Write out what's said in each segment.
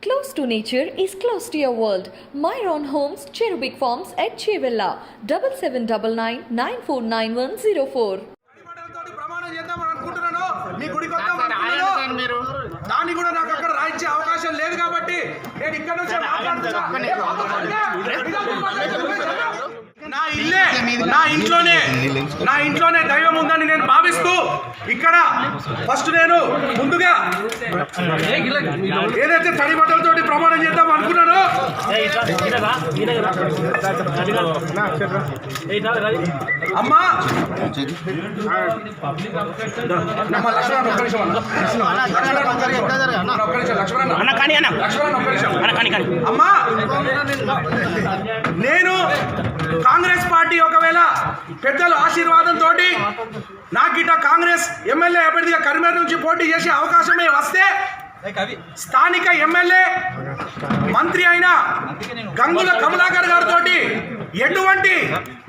Close to nature is close to your world. Myron Homes, Cherubic Farms at Chevilla, 7799 949104. దాన్ని కూడా నాకు అక్కడ రాయించే అవకాశం లేదు కాబట్టి నేను ఇక్కడ నుంచి నా ఇంట్లోనే దైవం ఉందని నేను భావిస్తూ ఇక్కడ ఫస్ట్ నేను ముందుగా ఏదైతే తడి బట్టలతోటి ప్రమాణం చేద్దాం అనుకున్నానో అమ్మా అమ్మా నేను కాంగ్రెస్ పార్టీ ఒకవేళ పెద్దల ఆశీర్వాదంతో నాకిట కాంగ్రెస్ ఎమ్మెల్యే అభ్యర్థిగా కరీంనగర్ నుంచి పోటీ చేసే అవకాశమే వస్తే స్థానిక ఎమ్మెల్యే మంత్రి అయిన గంగుల కమలాకర్ గారితో ఎటువంటి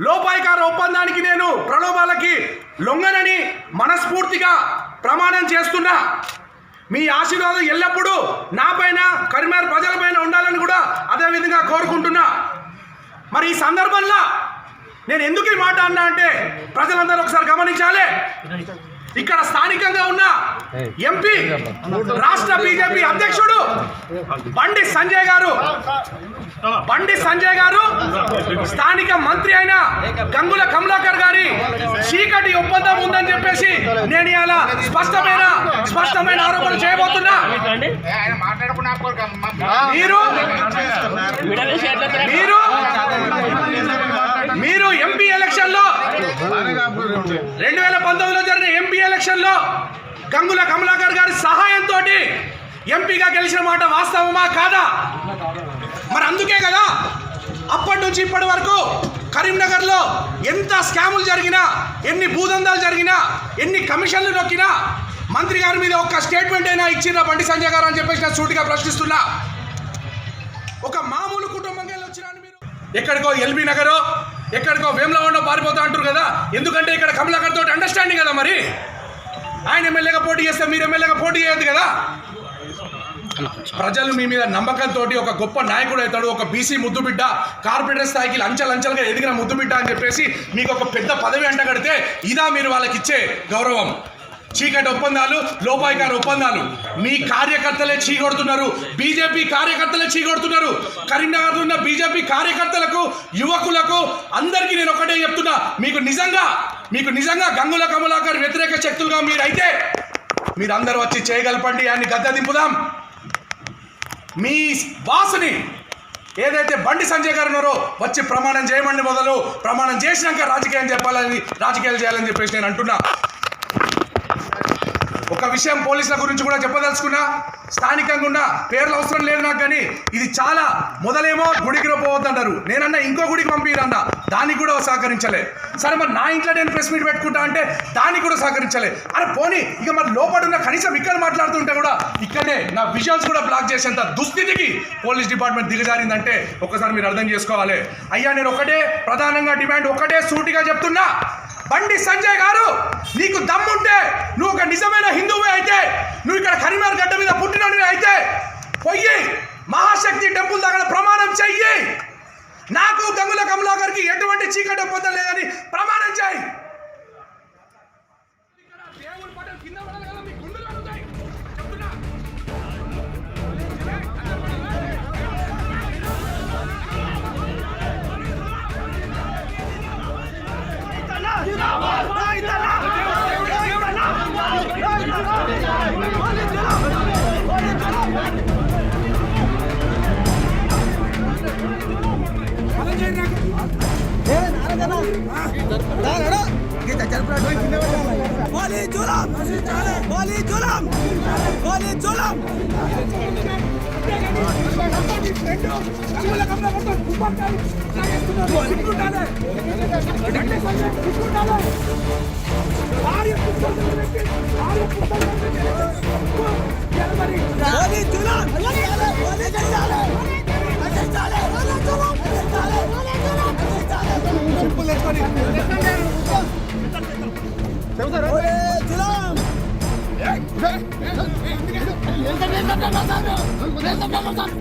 లోపాయికార ఒప్పందానికి నేను ప్రలోభాలకి లొంగనని మనస్ఫూర్తిగా ప్రమాణం చేస్తున్నా. మీ ఆశీర్వాదం ఎల్లప్పుడూ నాపైన కరీంనగర్ ప్రజలపైన ఉండాలని కూడా అదేవిధంగా కోరుకుంటున్నా. మరి ఈ సందర్భంలో నేను ఎందుకు ఈ మాట అన్నా అంటే ప్రజలందరూ ఒకసారి గమనించాలి. ఇక్కడ స్థానికంగా ఉన్న ఎంపీ రాష్ట్ర బీజేపీ అధ్యక్షుడు బండి సంజయ్ గారు స్థానిక మంత్రి అయిన గంగుల కమలాకర్ గారి చీకటి ఒప్పందం ఉందని చెప్పేసి నేను ఇలా స్పష్టమైన ఆరోపణలు చేయబోతున్నా. మీరు ఎంపీ ఎలక్షన్లో 2019లో జరిగిన ఎంపీ ఎలక్షన్లో గంగుల కమలాకర్ గారి సహాయంతో ఎంపీగా గెలిచిన మాట వాస్తవమా కాదా? మరి అందుకే కదా అప్పటి నుంచి ఇప్పటి వరకు కరీంనగర్లో ఎంత స్కాములు జరిగినా, ఎన్ని భూదందాలు జరిగినా, ఎన్ని కమిషన్లు నొక్కినా మంత్రి గారి మీద ఒక్క స్టేట్మెంట్ అయినా ఇచ్చినా బండి సంజయ్ గారు అని చెప్పేసి నేను సూటిగా ప్రశ్నిస్తున్నా. ఒక మామూలు కుటుంబంగా వచ్చినా మీరు ఎక్కడికో ఎల్బీ నగరో ఎక్కడికో వేములవాడలో పారిపోతా అంటారు కదా. ఎందుకంటే ఇక్కడ కమలాకర్ తోటి అండర్స్టాండింగ్ కదా. మరి ఆయన ఎమ్మెల్యేగా పోటీ చేస్తే మీరు ఎమ్మెల్యేగా పోటీ చేయొద్దు కదా. ప్రజలు మీ మీద నమ్మకంతో ఒక గొప్ప నాయకుడు అవుతాడు, ఒక బీసీ ముద్దుబిడ్డ, కార్పొరేటర్ స్థాయికి అంచెలంచెలుగా ఎదిగిన ముద్దుబిడ్డ అని చెప్పేసి మీకు ఒక పెద్ద పదవి అంటగడితే ఇదా మీరు వాళ్ళకి ఇచ్చే గౌరవం? చీకటి ఒప్పందాలు, లోపాయికార ఒప్పందాలు మీ కార్యకర్తలే చీకొడుతున్నారు. బీజేపీ కార్యకర్తలే చీకొడుతున్నారు. కరీంనగర్లో ఉన్న బీజేపీ కార్యకర్తలకు, యువకులకు అందరికీ నేను ఒకటే చెప్తున్నా, మీకు నిజంగా గంగుల కమలాకర్ వ్యతిరేక శక్తులుగా మీరైతే మీరందరూ వచ్చి చేయగలపండి, ఆయన్ని గద్దె దింపుదాం. మీ బాసుని ఏదైతే బండి సంజయ్ గారు ఉన్నారో వచ్చి ప్రమాణం చేయమండి. మొదలు ప్రమాణం చేసినాక రాజకీయాలు చేయాలని చెప్పేసి నేను అంటున్నా. ఒక విషయం పోలీసుల గురించి కూడా చెప్పదలుచుకున్నా. స్థానికంగా ఉన్న పేర్లు అవసరం లేదు నాకు, కానీ ఇది చాలా మొదలేమో గుడికి పోవద్దంటారు, నేనన్నా ఇంకో గుడికి పంపిరన్నా, దానికి కూడా సహకరించలే. సరే మరి నా ఇంట్లో నేను ప్రెస్ మీట్ పెట్టుకుంటా అంటే దానికి కూడా సహకరించలే. అరే పోనీ ఇక మరి లోపడున్న కనీసం ఇక్కడ మాట్లాడుతుంటే కూడా ఇక్కడనే నా విజువల్స్ కూడా బ్లాక్ చేసేంత దుస్థితికి పోలీస్ డిపార్ట్మెంట్ దిగజారిందంటే ఒకసారి మీరు అర్థం చేసుకోవాలి. అయ్యా నేను ఒకటే ప్రధానంగా డిమాండ్, ఒకటే సూటిగా చెప్తున్నా, బండి సంజయ్ గారు నీకు దమ్ముంటే, నువ్వు ఒక నిజమైన హిందువే అయితే, నువ్వు ఇక్కడ కరీంనగర్ గడ్డ మీద పుట్టినవి అయితే పోయి మహాశక్తి టెంపుల్ దగ్గర ప్రమాణం చెయ్యి. నాకు గంగుల కమలాకర్కి ఎటువంటి చీకటి ఒప్పందం లేదని ప్రమాణం చేయి. సార్